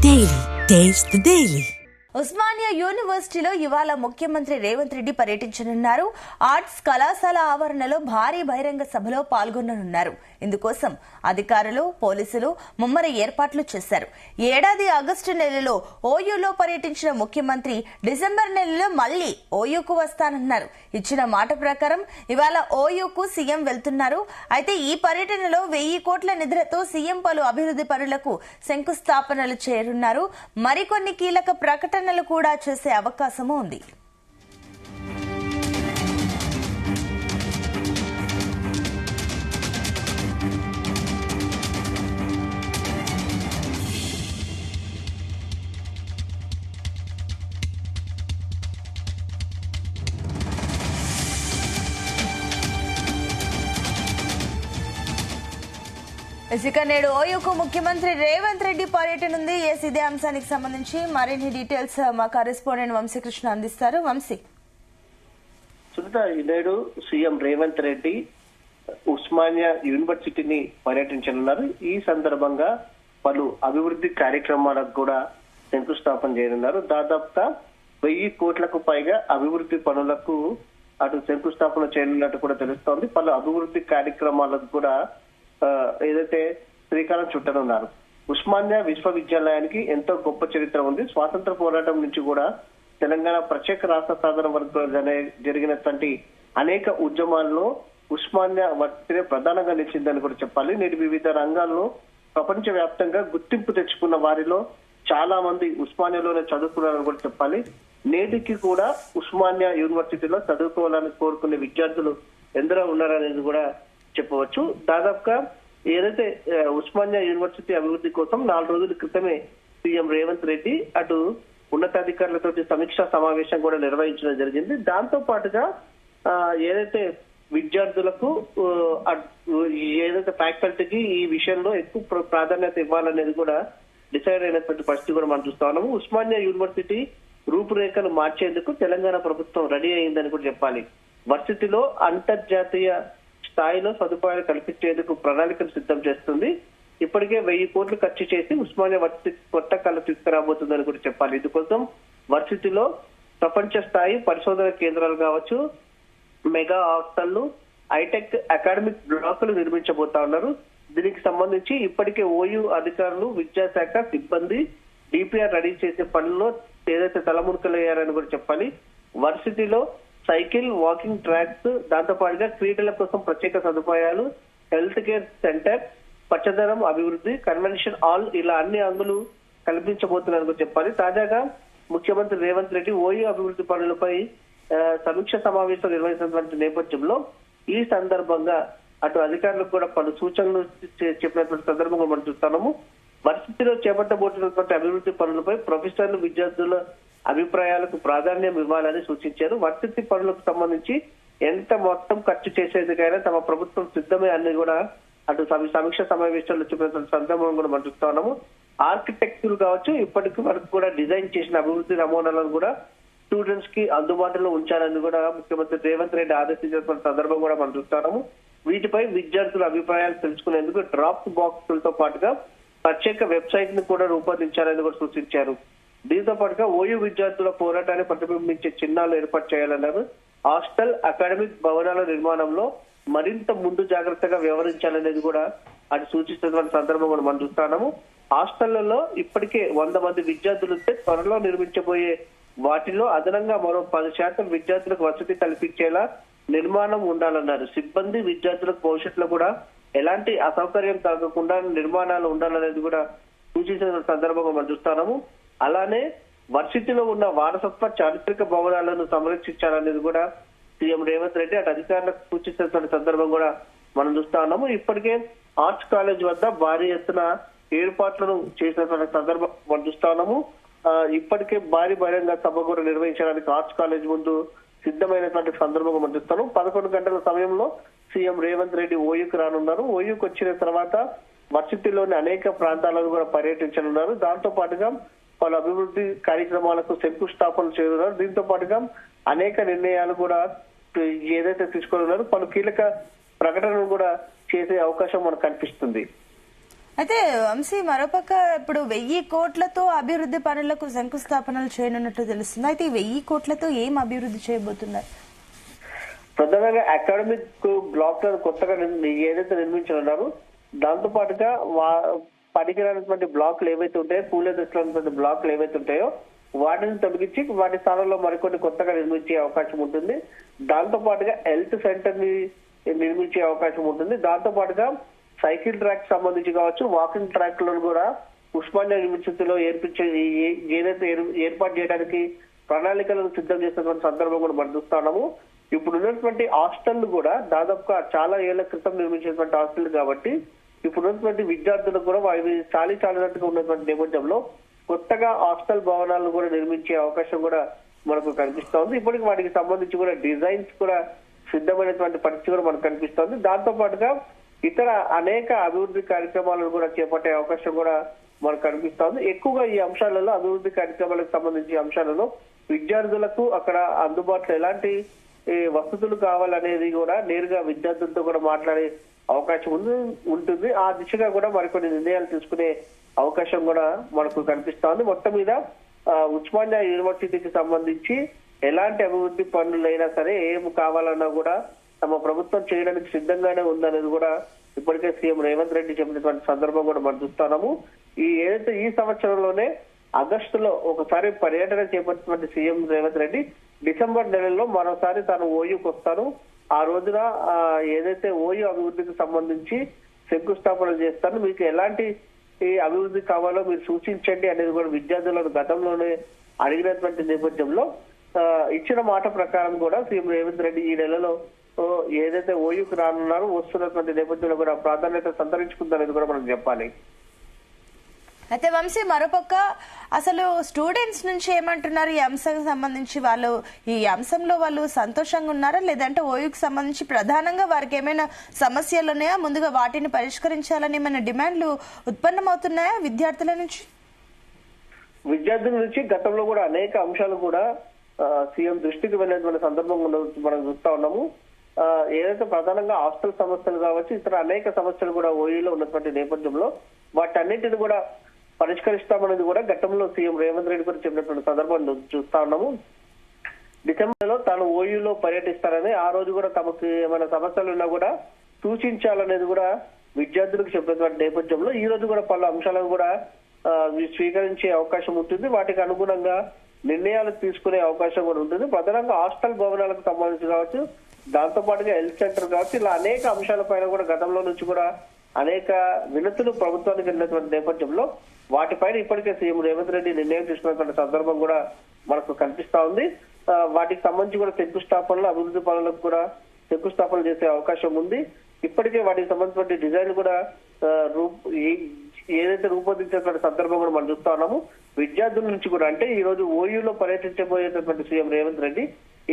Daily. Taste the Daily. Osmania యూనివర్సిటీలో ఇవాళ ముఖ్యమంత్రి రేవంత్ రెడ్డి పర్యటించనున్నారు. ఆర్ట్స్ కళాశాల ఆవరణలో భారీ బహిరంగ సభలో పాల్గొననున్నారు. ఇందుకోసం అధికారులు, పోలీసులు ముమ్మర ఏర్పాట్లు చేశారు. ఏడాది ఆగస్టు నెలలో ఓయూలో పర్యటించిన ముఖ్యమంత్రి డిసెంబర్ నెలలో మళ్లీ ఓయూకు వస్తానన్నారు. ఇచ్చిన మాట ప్రకారం ఇవాళ ఓయూకు సీఎం వెళ్తున్నారు. అయితే ఈ పర్యటనలో 1000 కోట్ల నిధులతో సీఎం పలు అభివృద్ధి పనులకు శంకుస్థాపనలు చేయనున్నారు. మరికొన్ని కీలక ప్రకటనలు కూడా చేసే అవకాశం ఉంది. ఇక నేడు ఓయూకు ముఖ్యమంత్రి రేవంత్ రెడ్డి పర్యటన ఉంది. ఇదే అంశానికి సంబంధించి మరిన్ని డీటెయిల్స్ మా కరెస్పాండెంట్ వంశీకృష్ణ అందిస్తారు. వంశీ, సునీత, నేడు సీఎం రేవంత్ రెడ్డి ఉస్మానియా యూనివర్సిటీని పర్యటించనున్నారు. ఈ సందర్భంగా పలు అభివృద్ధి కార్యక్రమాలకు కూడా శంకుస్థాపన చేయనున్నారు. దాదాపుగా 1000 కోట్లకు పైగా అభివృద్ధి పనులకు అటు శంకుస్థాపన చేయనున్నట్టు కూడా తెలుస్తోంది. పలు అభివృద్ధి కార్యక్రమాలకు కూడా ఏదైతే శ్రీకారం చుట్టనున్నారు. ఉస్మానియా విశ్వవిద్యాలయానికి ఎంతో గొప్ప చరిత్ర ఉంది. స్వాతంత్ర పోరాటం నుంచి కూడా తెలంగాణ ప్రత్యేక రాష్ట్ర సాధన వరకు జరిగినటువంటి అనేక ఉద్యమాల్లో ఉస్మానియా వర్సిటీ ప్రధానంగా నిలిచిందని కూడా చెప్పాలి. నేటి వివిధ రంగాల్లో ప్రపంచ వ్యాప్తంగా గుర్తింపు తెచ్చుకున్న వారిలో చాలా మంది ఉస్మానియాలోనే చదువుకున్నారని కూడా చెప్పాలి. నేటికి కూడా ఉస్మానియా యూనివర్సిటీలో చదువుకోవాలని కోరుకునే విద్యార్థులు ఎందరో ఉన్నారనేది కూడా చెప్పవచ్చు. దాదాపుగా ఏదైతే ఉస్మానియా యూనివర్సిటీ అభివృద్ధి కోసం 4 రోజుల క్రితమే సీఎం రేవంత్ రెడ్డి అటు ఉన్నతాధికారులతో సమీక్షా సమావేశం కూడా నిర్వహించడం జరిగింది. దాంతో పాటుగా ఏదైతే విద్యార్థులకు ఏదైతే ఫ్యాకల్టీకి ఈ విషయంలో ఎక్కువ ప్రాధాన్యత ఇవ్వాలనేది కూడా డిసైడ్ అయినటువంటి పరిస్థితి కూడా మనం చూస్తా ఉన్నాము. ఉస్మానియా యూనివర్సిటీ రూపురేఖలు మార్చేందుకు తెలంగాణ ప్రభుత్వం రెడీ అయిందని కూడా చెప్పాలి. వర్సిటీలో అంతర్జాతీయ స్థాయిలో సదుపాయాలు కల్పించేందుకు ప్రణాళికలు సిద్ధం చేస్తుంది. ఇప్పటికే 1000 కోట్లు ఖర్చు చేసి ఉస్మానియా వర్సిటీ కొత్త కళ తీసుకురాబోతుందని కూడా చెప్పాలి. ఇందుకోసం వర్సిటీలో ప్రపంచ స్థాయి పరిశోధన కేంద్రాలు కావచ్చు, మెగా హాస్టళ్లు, హైటెక్ అకాడమిక్ బ్లాకులు నిర్మించబోతా ఉన్నారు. దీనికి సంబంధించి ఇప్పటికే ఓయూ అధికారులు, విద్యాశాఖ సిబ్బంది డిపిఆర్ రెడీ చేసే పనుల్లో ఏదైతే తలమునకలయ్యారని కూడా చెప్పాలి. వర్సిటీలో సైకిల్, వాకింగ్ ట్రాక్స్, దాంతో పాటుగా క్రీడల కోసం ప్రత్యేక సదుపాయాలు, హెల్త్ కేర్ సెంటర్, పచ్చదనం అభివృద్ధి, కన్వెన్షన్ హాల్, ఇలా అన్ని అంగులు కల్పించబోతున్నారని చెప్పాలి. తాజాగా ముఖ్యమంత్రి రేవంత్ రెడ్డి ఓయూ అభివృద్ధి పనులపై సమీక్ష సమావేశం నిర్వహించినటువంటి నేపథ్యంలో ఈ సందర్భంగా అటు అధికారులకు కూడా పలు సూచనలు చెప్పినటువంటి సందర్భంగా మనం చూస్తున్నాము. వర్సిటీలో చేపట్టబోతున్నటువంటి అభివృద్ధి పనులపై ప్రొఫెసర్లు, విద్యార్థుల అభిప్రాయాలకు ప్రాధాన్యం ఇవ్వాలని సూచించారు. వర్సిటీ పనులకు సంబంధించి ఎంత మొత్తం ఖర్చు చేసేందుకైనా తమ ప్రభుత్వం సిద్ధమే అని కూడా అటు సమీక్ష సమావేశాల్లో చెప్పిన సందర్భం కూడా మనం చూస్తా ఉన్నాము. ఆర్కిటెక్టులు కావచ్చు, ఇప్పటికి వరకు కూడా డిజైన్ చేసిన అభివృద్ధి నమూనాలను కూడా స్టూడెంట్స్ కి అందుబాటులో ఉంచాలని కూడా ముఖ్యమంత్రి రేవంత్ రెడ్డి ఆదేశించిన సందర్భం కూడా మనం చూస్తున్నాము. వీటిపై విద్యార్థుల అభిప్రాయాలు తెలుసుకునేందుకు డ్రాప్ బాక్సులతో పాటుగా ప్రత్యేక వెబ్సైట్ ని కూడా రూపొందించాలని కూడా సూచించారు. దీంతో పాటుగా ఓయూ విద్యార్థుల పోరాటాన్ని ప్రతిబింబించే చిహ్నాలు ఏర్పాటు చేయాలన్నారు. హాస్టల్, అకాడమిక్ భవనాల నిర్మాణంలో మరింత ముందు జాగ్రత్తగా వ్యవహరించాలనేది కూడా అది సూచిస్తున్న సందర్భం మనం చూస్తున్నాము. హాస్టళ్లలో ఇప్పటికే 100 మంది విద్యార్థులు ఉంటే త్వరలో నిర్మించబోయే వాటిలో అదనంగా మరో 10% విద్యార్థులకు వసతి కల్పించేలా నిర్మాణం ఉండాలన్నారు. సిబ్బంది, విద్యార్థులకు భవిష్యత్తులో కూడా ఎలాంటి అసౌకర్యం కలగకుండా నిర్మాణాలు ఉండాలనేది కూడా సూచించిన సందర్భంగా మనం చూస్తున్నాము. అలానే వర్సిటీలో ఉన్న వారసత్వ చారిత్రక భవనాలను సంరక్షించాలనేది కూడా సీఎం రేవంత్ రెడ్డి అటు అధికారులకు సూచించినటువంటి సందర్భం కూడా మనం చూస్తా ఉన్నాము. ఇప్పటికే ఆర్ట్స్ కాలేజ్ వద్ద భారీ ఎత్తున ఏర్పాట్లను చేసినటువంటి సందర్భం మనం చూస్తా ఉన్నాము. ఇప్పటికే భారీ బహిరంగ సభ కూడా నిర్వహించడానికి ఆర్ట్స్ కాలేజ్ ముందు సిద్ధమైనటువంటి సందర్భంగా మనం చూస్తాము. 11 గంటల సమయంలో సీఎం రేవంత్ రెడ్డి ఓయూకు రానున్నారు. ఓయూకు వచ్చిన తర్వాత వర్సిటీలోని అనేక ప్రాంతాలను కూడా పర్యటించనున్నారు. దాంతో పాటుగా పలు అభివృద్ధి కార్యక్రమాలకు శంకుస్థాపన చేయనున్నారు. దీంతో పాటుగా అనేక నిర్ణయాలు కూడా ఏదైతే తీసుకోనున్నారో పలు కీలక ప్రకటనలు కూడా చేసే అవకాశం మనకు కనిపిస్తుంది. అయితే వంశీ మరోపక్క ఇప్పుడు 1000 కోట్లతో అభివృద్ధి పనులకు శంకుస్థాపనలు చేయనున్నట్టు తెలుస్తుంది. అయితే ఈ 1000 కోట్లతో ఏం అభివృద్ధి చేయబోతున్నారు? ప్రధానంగా అకాడమిక్ బ్లాక్ కొత్తగా ఏదైతే నిర్మించనున్నారో దాంతో పాటుగా పనికిరానటువంటి బ్లాక్లు ఏవైతే ఉంటాయో, కూలీస్తున్నటువంటి బ్లాక్లు ఏవైతే ఉంటాయో వాటిని తొలగించి వాటి స్థానంలో మరికొన్ని కొత్తగా నిర్మించే అవకాశం ఉంటుంది. దాంతో పాటుగా హెల్త్ సెంటర్ ని నిర్మించే అవకాశం ఉంటుంది. దాంతో పాటుగా సైకిల్ ట్రాక్ సంబంధించి కావచ్చు, వాకింగ్ ట్రాక్ లను కూడా ఉస్మానియా యూనివర్సిటీలో ఏర్పాటు చేయడానికి ప్రణాళికలను సిద్ధం చేసినటువంటి సందర్భం కూడా మనం చూస్తున్నాము. ఇప్పుడు ఉన్నటువంటి హాస్టళ్లు కూడా దాదాపుగా చాలా ఏళ్ల క్రితం నిర్మించినటువంటి హాస్టల్ కాబట్టి ఇప్పుడు ఉన్నటువంటి విద్యార్థులకు కూడా అవి చాలినట్టుగా ఉన్నటువంటి నేపథ్యంలో కొత్తగా హాస్టల్ భవనాలను కూడా నిర్మించే అవకాశం కూడా మనకు కనిపిస్తా ఉంది. ఇప్పటికి వాటికి సంబంధించి కూడా డిజైన్స్ కూడా సిద్ధమైనటువంటి పరిస్థితి కూడా మనకు కనిపిస్తోంది. దాంతో పాటుగా ఇతర అనేక అభివృద్ధి కార్యక్రమాలను కూడా చేపట్టే అవకాశం కూడా మనకు కనిపిస్తోంది. ఎక్కువగా ఈ అంశాలలో అభివృద్ధి కార్యక్రమాలకు సంబంధించి అంశాలలో విద్యార్థులకు అక్కడ అందుబాటులో ఎలాంటి వసతులు కావాలనేది కూడా నేరుగా విద్యార్థులతో కూడా మాట్లాడే అవకాశం ఉంటుంది. ఆ దిశగా కూడా మరికొన్ని నిర్ణయాలు తీసుకునే అవకాశం కూడా మనకు కనిపిస్తోంది. మొత్తం మీద ఉస్మానియా యూనివర్సిటీకి సంబంధించి ఎలాంటి అభివృద్ధి పనులైనా సరే ఏం కావాలన్నా కూడా తమ ప్రభుత్వం చేయడానికి సిద్ధంగానే ఉందనేది కూడా ఇప్పటికే సీఎం రేవంత్ రెడ్డి చెప్పినటువంటి సందర్భం కూడా మనం చూస్తున్నాము. ఏదైతే ఈ సంవత్సరంలోనే ఆగస్టులో ఒకసారి పర్యటన చేపట్టినటువంటి సీఎం రేవంత్ రెడ్డి డిసెంబర్ నెలలో మరోసారి తాను ఓయూకి వస్తారు. ఆ రోజున ఏదైతే ఓయూ అభివృద్ధికి సంబంధించి శంకుస్థాపన చేస్తాను, మీకు ఎలాంటి అభివృద్ధి కావాలో మీరు సూచించండి అనేది కూడా విద్యార్థులను గతంలోనే అడిగినటువంటి నేపథ్యంలో ఇచ్చిన మాట ప్రకారం కూడా సీఎం రేవంత్ రెడ్డి ఈ నెలలో ఏదైతే ఓయూకి రానున్నారో వస్తున్నటువంటి నేపథ్యంలో కూడా ప్రాధాన్యత సంతరించుకుందనేది కూడా మనం చెప్పాలి. అయితే వంశీ మరోపక్క అసలు స్టూడెంట్స్ నుంచి ఏమంటున్నారు ఈ అంశానికి సంబంధించి? వాళ్ళు ఈ అంశంలో వాళ్ళు సంతోషంగా ఉన్నారా, లేదంటే ఓయూకి సంబంధించి ప్రధానంగా వారికి ఏమైనా సమస్యలు ఉన్నాయా, ముందుగా వాటిని పరిష్కరించాలని ఏమైనా డిమాండ్లు ఉత్పన్నమవుతున్నాయా విద్యార్థుల నుంచి? విద్యార్థుల నుంచి గతంలో కూడా అనేక అంశాలు కూడా సీఎం దృష్టికి వెళ్ళినటువంటి సందర్భం మనం చూస్తా ఉన్నాము. ఏదైతే ప్రధానంగా హాస్టల్ సమస్యలు కావచ్చు, ఇతర అనేక సమస్యలు కూడా ఓయూలో ఉన్నటువంటి నేపథ్యంలో వాటన్నిటిని కూడా పరిష్కరిస్తామనేది కూడా గతంలో సీఎం రేవంత్ రెడ్డి కూడా చెప్పినటువంటి సందర్భాన్ని చూస్తా ఉన్నాము. డిసెంబర్ లో తాను ఓయూలో పర్యటిస్తారని, ఆ రోజు కూడా తమకు ఏమైనా సమస్యలు ఉన్నా కూడా సూచించాలనేది కూడా విద్యార్థులకు చెప్పినటువంటి నేపథ్యంలో ఈ రోజు కూడా పలు అంశాలను కూడా స్వీకరించే అవకాశం ఉంటుంది. వాటికి అనుగుణంగా నిర్ణయాలు తీసుకునే అవకాశం కూడా ఉంటుంది. ప్రధానంగా హాస్టల్ భవనాలకు సంబంధించి కావచ్చు, దాంతో పాటుగా హెల్త్ సెంటర్ కావచ్చు, ఇలా అనేక అంశాలపైన కూడా గతంలో నుంచి కూడా అనేక వినతులు ప్రభుత్వానికి వెళ్ళినటువంటి నేపథ్యంలో వాటిపైన ఇప్పటికే సీఎం రేవంత్ రెడ్డి నిర్ణయం తీసుకున్నటువంటి సందర్భం కూడా మనకు కనిపిస్తా ఉంది. వాటికి సంబంధించి కూడా శంకుస్థాపనలు, అభివృద్ధి పనులకు కూడా శంకుస్థాపన చేసే అవకాశం ఉంది. ఇప్పటికే వాటికి సంబంధించిన డిజైన్ కూడా ఏదైతే రూపొందించినటువంటి సందర్భం కూడా మనం చూస్తా ఉన్నాము. విద్యార్థుల నుంచి కూడా అంటే ఈ రోజు ఓయూలో పర్యటించబోయేటటువంటి సీఎం రేవంత్ రెడ్డి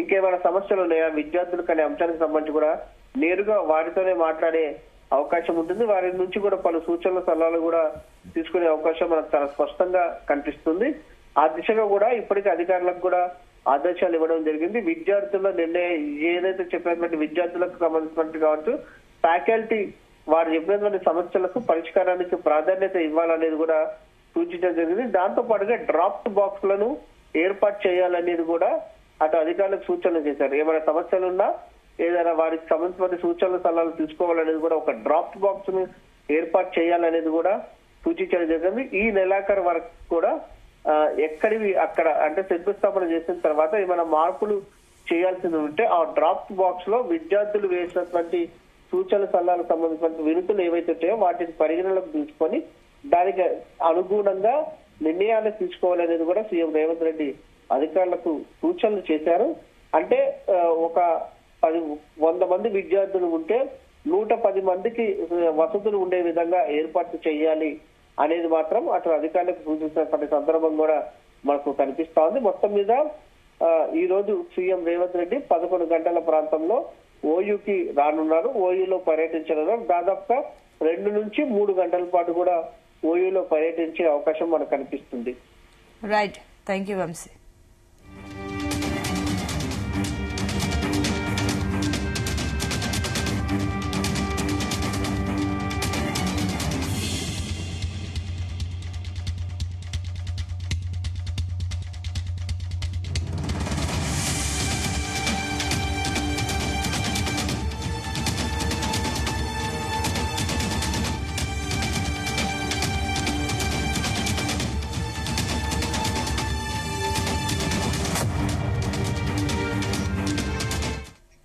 ఇంకేమైనా సమస్యలు ఉన్నాయా విద్యార్థులకు అనే అంశానికి సంబంధించి కూడా నేరుగా వారితోనే మాట్లాడే అవకాశం ఉంటుంది. వారి నుంచి కూడా పలు సూచనల సలహాలు కూడా తీసుకునే అవకాశం మనకు చాలా స్పష్టంగా కనిపిస్తుంది. ఆ దిశగా కూడా ఇప్పటికే అధికారులకు కూడా ఆదేశాలు ఇవ్వడం జరిగింది. విద్యార్థుల నిర్ణయం ఏదైతే చెప్పినటువంటి విద్యార్థులకు సంబంధించినట్టు కావచ్చు, ఫ్యాకల్టీ వారు చెప్పినటువంటి సమస్యలకు పరిష్కారానికి ప్రాధాన్యత ఇవ్వాలనేది కూడా సూచించడం జరిగింది. దాంతో పాటుగా డ్రాఫ్ట్ బాక్స్ లను ఏర్పాటు చేయాలనేది కూడా అటు అధికారులకు సూచనలు చేశారు. ఏమైనా సమస్యలున్నా ఏదైనా వారికి సంబంధించిన సూచనల సలహాలు తీసుకోవాలనేది కూడా ఒక డ్రాఫ్ట్ బాక్స్ ను ఏర్పాటు చేయాలనేది కూడా సూచించడం జరిగింది. ఈ నెలాఖరు వరకు కూడా ఎక్కడివి అక్కడ అంటే శంకుస్థాపన చేసిన తర్వాత ఏమైనా మార్పులు చేయాల్సింది ఉంటే ఆ డ్రాఫ్ట్ బాక్స్ లో విద్యార్థులు వేసినటువంటి సూచనల సలహాలకు సంబంధించిన వినతులు ఏవైతే ఉంటాయో వాటిని పరిగణలోకి తీసుకొని దానికి అనుగుణంగా నిర్ణయాలు తీసుకోవాలనేది కూడా సీఎం రేవంత్ రెడ్డి అధికారులకు సూచనలు చేశారు. అంటే ఒక 100 మంది విద్యార్థులు ఉంటే 110 మందికి వసతులు ఉండే విధంగా ఏర్పాటు చేయాలి అనేది మాత్రం అటు అధికారులకు సూచించినటువంటి సందర్భం కూడా మనకు కనిపిస్తా ఉంది. మొత్తం మీద ఈ రోజు సీఎం రేవంత్ రెడ్డి 11 గంటల ప్రాంతంలో ఓయూకి రానున్నారు. ఓయూలో పర్యటించనున్నారు. దాదాపుగా 2 నుంచి 3 గంటల పాటు కూడా ఓయూలో పర్యటించే అవకాశం మనకు కనిపిస్తుంది. Right, thank you Vamsi.